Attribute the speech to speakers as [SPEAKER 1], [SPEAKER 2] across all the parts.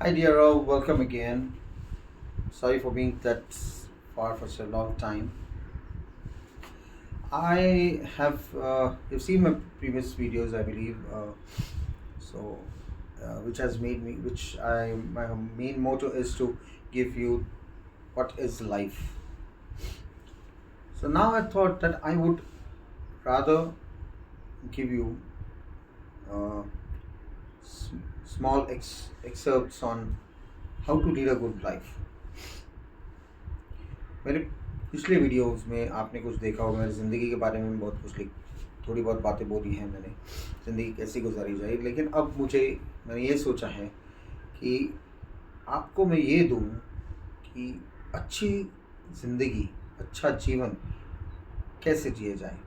[SPEAKER 1] Hi, dear. Welcome again. Sorry for being that far for so long time. I have you've seen my previous videos, I believe. So, which has made me, which I my main motto is to give you what is life. So now I thought that I would rather give you uh, s- small excerpts on how to lead a good life. मेरे पिछले videos में आपने कुछ देखा होगा, मेरी ज़िंदगी के बारे में बहुत कुछ लिख थोड़ी बहुत बातें बोली हैं मैंने, ज़िंदगी कैसी गुजारी जाए। लेकिन अब मैंने ये सोचा है कि आपको मैं ये दूँ कि अच्छी ज़िंदगी, अच्छा जीवन कैसे जिए जाए।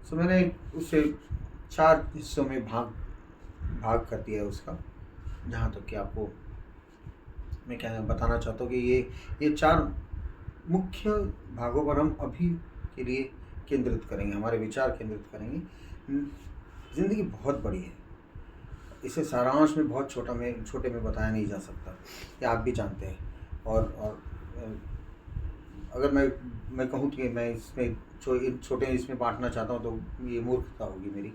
[SPEAKER 1] सो मैंने उसे 4 हिस्सों में भाग भाग कर दिया है उसका, जहाँ तक कि आपको मैं क्या बताना चाहता हूँ कि ये 4 मुख्य भागों पर हम अभी के लिए केंद्रित करेंगे, हमारे विचार केंद्रित करेंगे। ज़िंदगी बहुत बड़ी है, इसे सारांश में बहुत छोटे में बताया नहीं जा सकता, ये आप भी जानते हैं। और अगर मैं कहूँ कि मैं इसमें छोटे इसमें बांटना चाहता हूँ तो ये मूर्खता होगी मेरी,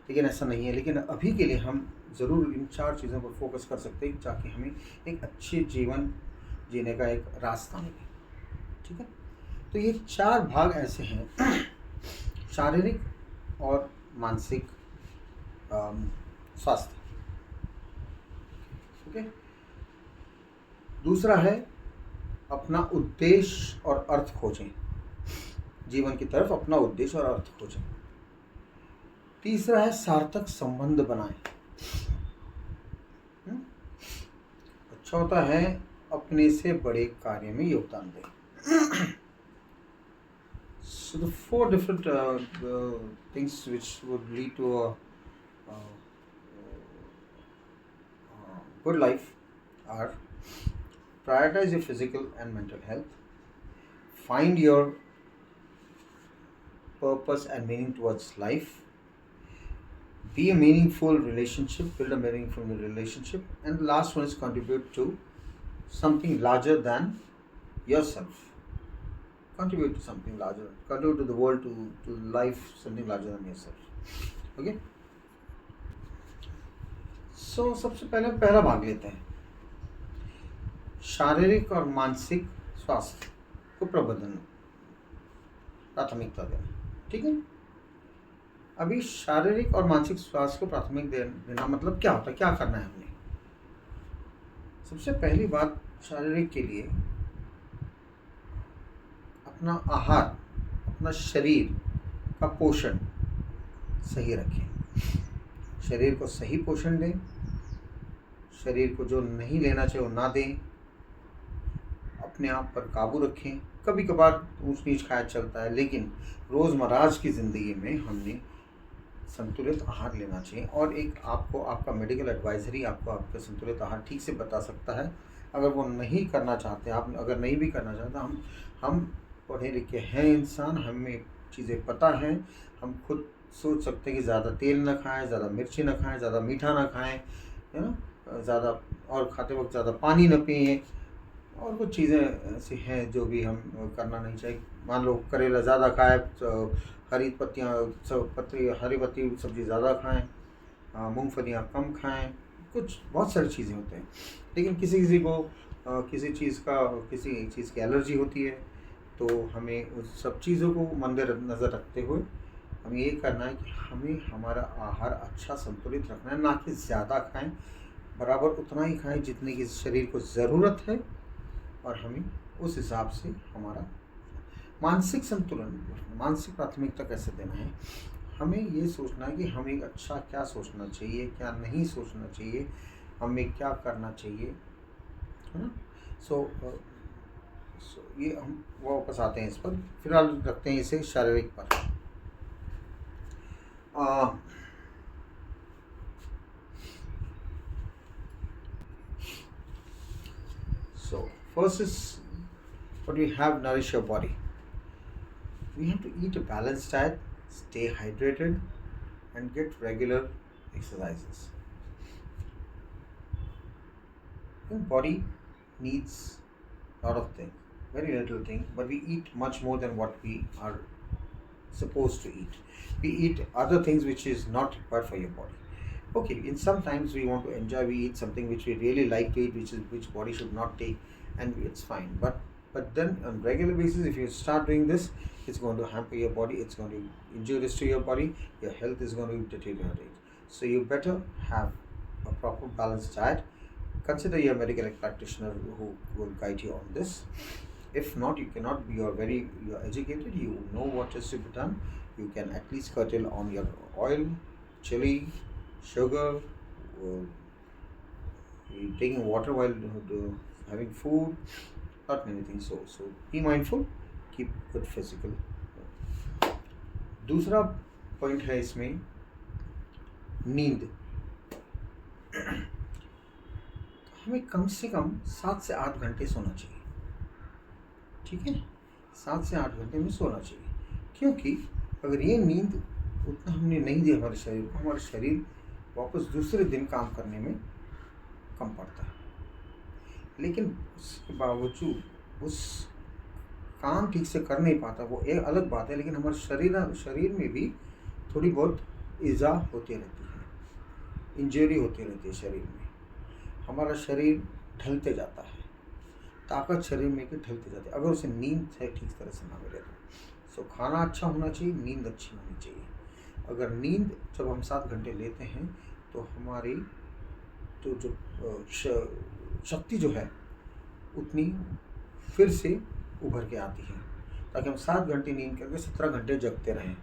[SPEAKER 1] लेकिन ऐसा नहीं है। लेकिन अभी के लिए हम ज़रूर इन 4 चीज़ों पर फोकस कर सकते हैं ताकि हमें एक अच्छे जीवन जीने का एक रास्ता मिले। ठीक है, तो ये 4 भाग ऐसे हैं शारीरिक और मानसिक स्वास्थ्य। ओके, दूसरा है अपना उद्देश्य और अर्थ खोजें, जीवन की तरफ अपना उद्देश्य और अर्थ खोजें। तीसरा है सार्थक संबंध बनाएं। अच्छा होता है अपने से बड़े कार्य में योगदान दें। So the 4 different things which would lead to a good life are: prioritize your physical and mental health, find your purpose and meaning towards life, be a meaningful relationship, build a meaningful relationship, and the last one is contribute to something larger than yourself. Contribute to something larger, contribute to the world, to life, something larger than yourself. Okay, so सबसे पहले पहला भाग लेते हैं, शारीरिक और मानसिक स्वास्थ्य को प्रबंधन प्राथमिकता देना। ठीक है, अभी शारीरिक और मानसिक स्वास्थ्य को प्राथमिकता देना मतलब क्या होता है, क्या करना है हमने। सबसे पहली बात, शारीरिक के लिए अपना आहार, अपना शरीर का पोषण सही रखें, शरीर को सही पोषण दें, शरीर को जो नहीं लेना चाहिए वो ना दें, अपने आप पर काबू रखें। कभी कभार ऊंच नीच खाया चलता है, लेकिन रोज़मर्रा की ज़िंदगी में हमने संतुलित आहार लेना चाहिए। और एक आपको आपका मेडिकल एडवाइजरी आपको आपका संतुलित आहार ठीक से बता सकता है। अगर वो नहीं करना चाहते, आप अगर नहीं भी करना चाहते, हम पढ़े लिखे हैं इंसान, हमें चीज़ें पता हैं, हम खुद सोच सकते हैं कि ज़्यादा तेल ना खाएं, ज़्यादा मिर्ची ना खाएं, ज़्यादा मीठा ना खाएं, है ना, ज़्यादा, और खाते वक्त ज़्यादा पानी न पिए, और कुछ चीज़ें ऐसी हैं जो भी हम करना नहीं चाहिए। मान लो करेला ज़्यादा खाए तो हरी पत्तियाँ, सब पत्ती हरी पत्ती सब्ज़ी ज़्यादा खाएं, मूंगफलियाँ कम खाएं, कुछ बहुत सारी चीज़ें होते हैं। लेकिन किसी किसी को किसी चीज़ की एलर्जी होती है, तो हमें उस सब चीज़ों को नज़र रखते हुए हमें ये करना है कि हमें हमारा आहार अच्छा संतुलित रखना है, ना कि ज़्यादा खाएं, बराबर उतना ही खाएं जितने की शरीर को ज़रूरत है, और हमें उस हिसाब से हमारा मानसिक संतुलन, मानसिक प्राथमिकता कैसे देना है। हमें ये सोचना है कि हमें अच्छा क्या सोचना चाहिए, क्या नहीं सोचना चाहिए, हमें क्या करना चाहिए, है ना। सो ये हम वापस आते हैं इस पर, फिलहाल रखते हैं इसे शारीरिक पर। So first is what we have: nourish your body. We have to eat a balanced diet, stay hydrated, and get regular exercises. And body needs a lot of things, very little thing, but we eat much more than what we are supposed to eat. We eat other things which is not required for your body. Okay, in sometimes we want to enjoy, we eat something which we really like to eat, which body should not take, and it's fine. But then on regular basis, if you start doing this, it's going to hamper your body, it's going to injurious to your body, your health is going to deteriorate. So you better have a proper balanced diet. Consider your medical practitioner who will guide you on this. If not, you cannot be, you're educated, you know what is to be done. You can at least curtail on your oil, chili, sugar, taking water while having food, not many things. So be mindful, keep good physical. दूसरा point है इसमें नींद. हमें कम से कम 7 से 8 घंटे सोना चाहिए. ठीक है, 7 से 8 घंटे में सोना चाहिए. क्योंकि अगर ये नींद उतना हमने नहीं दिया हमारे शरीर को, हमारा शरीर वापस दूसरे दिन काम करने में कम पड़ता है. लेकिन उसके बावजूद उस काम ठीक से कर नहीं पाता, वो एक अलग बात है. लेकिन हमारे शरीर में भी थोड़ी बहुत ईजा होती रहती है, इंजरी होती रहती है शरीर में. हमारा शरीर ढलते जाता है, ताकत शरीर में की ढलते जाती है अगर उसे नींद है ठीक तरह से ना मिले तो. सो खाना अच्छा होना चाहिए, नींद अच्छी होनी चाहिए. अगर नींद जब हम 7 घंटे लेते हैं तो हमारी तो जो शक्ति जो है उतनी फिर से उभर के आती है, ताकि हम 7 घंटे नींद करके 17 घंटे जगते रहें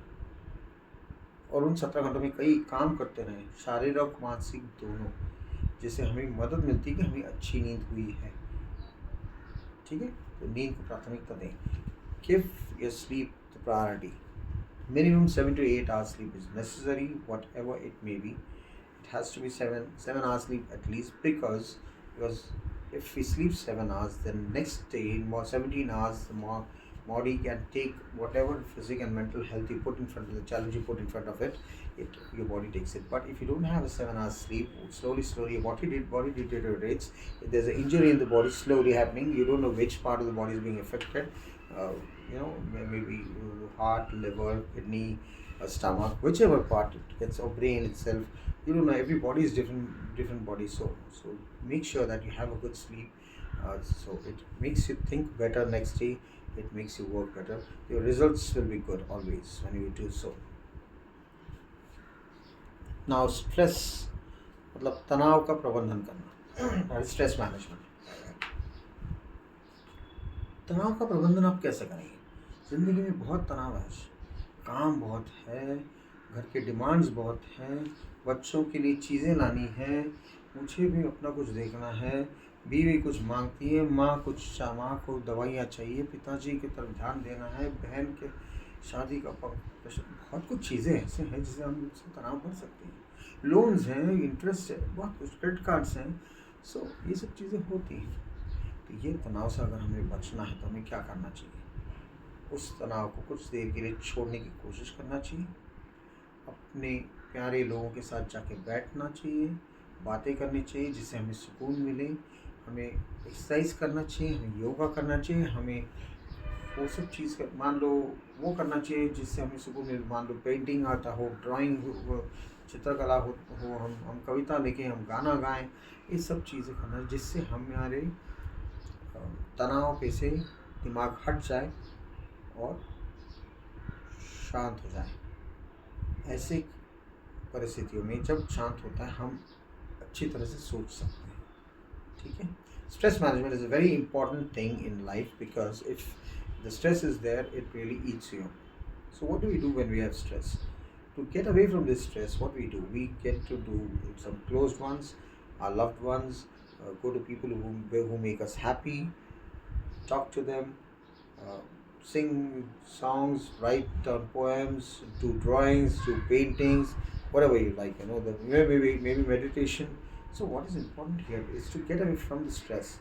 [SPEAKER 1] और उन 17 घंटों में कई काम करते रहें, शारीरिक और मानसिक दोनों, जिससे हमें मदद मिलती है कि हमें अच्छी नींद हुई है. ठीक है, तो नींद को प्राथमिकता दें. Give your sleep the priority. Minimum 7 to 8 hours sleep is necessary, whatever it may be. It has to be 7 hours sleep at least, because if we sleep 7 hours, then next day in more 17 hours the body can take whatever physical and mental health you put in front of the challenge you put in front of it, your body takes it. But if you don't have a 7 hours sleep, slowly your body deteriorates. If there's an injury in the body slowly happening, you don't know which part of the body is being affected. Maybe heart, liver, kidney, stomach, whichever part it gets, or brain itself. You don't know, every body is different body. So make sure that you have a good sleep. So it makes you think better next day, it makes you work better. Your results will be good always when you do so. Now stress, मतलब तनाव का प्रबंधन करना, stress management. तनाव का प्रबंधन आप कैसे करेंगे? ज़िंदगी में बहुत तनाव है, काम बहुत है, घर के डिमांड्स बहुत हैं, बच्चों के लिए चीज़ें लानी है, मुझे भी अपना कुछ देखना है, बीवी कुछ मांगती है, माँ को दवाइयाँ चाहिए, पिताजी की तरफ ध्यान देना है, बहन के शादी का बहुत कुछ चीज़ें ऐसे हैं जिससे हम तनाव कर सकते हैं. लोन्स हैं, इंटरेस्ट है, बहुत कुछ, क्रेडिट कार्ड्स हैं. सो ये सब चीज़ें होती हैं. तो ये तनाव से अगर हमें बचना है तो हमें क्या करना चाहिए? उस तनाव को कुछ देर के लिए छोड़ने की कोशिश करना चाहिए. अपने प्यारे लोगों के साथ जाके बैठना चाहिए, बातें करनी चाहिए जिससे हमें सुकून मिले. हमें एक्सरसाइज करना चाहिए, हमें योगा करना चाहिए, हमें वो सब चीज़ मान लो वो करना चाहिए जिससे हमें सुकून मिले. मान लो पेंटिंग आता हो, ड्राइंग हो, चित्रकला हो, हम कविता लिखें, हम गाना गाएं, ये सब चीज़ें करना जिससे हमारे तनाव पे से दिमाग हट जाए और शांत हो जाए. ऐसे परिस्थितियों में जब शांत होता है हम अच्छी तरह से सोच सकते हैं. ठीक है, stress management is a very important thing in life, because if the stress is there it really eats you. So what do we do when we have stress? To get away from this stress, what we do, we get to do with some closed ones, our loved ones, go to people who make us happy, talk to them, sing songs, write down poems, do drawings, do paintings, whatever you like. Maybe meditation. So what is important here is to get away from the stress.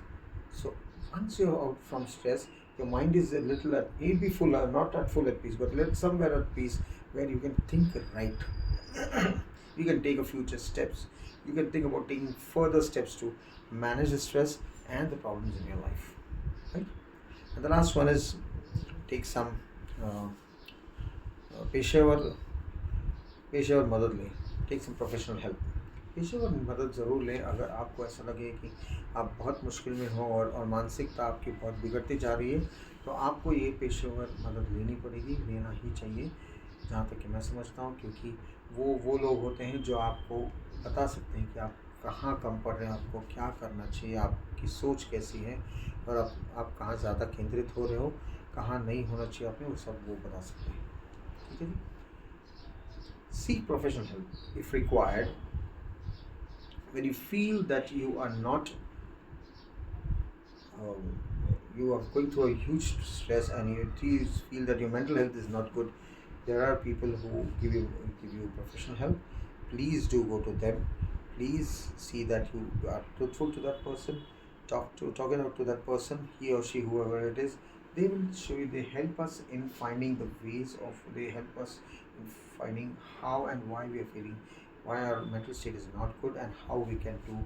[SPEAKER 1] So once you're out from stress, your mind is a little maybe not at full at peace, but somewhere at peace where you can think right. You can take a future steps. You can think about taking further steps to manage the stress and the problems in your life, right? And the last one is take some uh, पेशेवर पेशेवर मदद लें, take some professional help. पेशेवर मदद ज़रूर लें अगर आपको ऐसा लगे कि आप बहुत मुश्किल में हो और मानसिकता आपकी बहुत बिगड़ती जा रही है, तो आपको ये पेशेवर मदद लेनी पड़ेगी, लेना ही चाहिए, जहाँ तक कि मैं समझता हूँ, क्योंकि वो लोग होते हैं जो आपको बता सकते हैं कि आप कहाँ कम पड़ रहे हैं, आपको क्या करना चाहिए, आपकी सोच कैसी है, और आप कहाँ ज़्यादा केंद्रित हो रहे हो, कहाँ नहीं होना चाहिए आपने, वो सब वो बता सकते हैं। ठीक है जी। Seek professional help if required. When you feel that you are not, um, you are going through a huge stress and you feel that your mental health is not good, there are people who give you professional help. Please do go to them. Please see that you are truthful to that person. Talking out to that person, he or she, whoever it is. They will show you. They help us in finding the ways of. They help us in finding how and why we are feeling, why our mental state is not good, and how we can do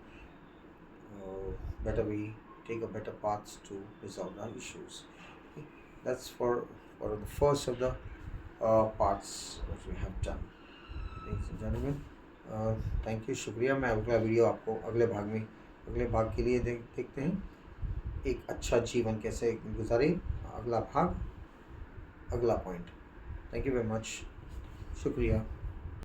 [SPEAKER 1] better. We take a better paths to resolve our issues. Okay. That's for the first of the parts which we have done. Ladies and gentlemen, thank you, शुक्रिया। मैं अगला video आपको अगले भाग के लिए देखते हैं, एक अच्छा जीवन कैसे गुजारे, अगला भाग, अगला point. Thank you very much, शुक्रिया।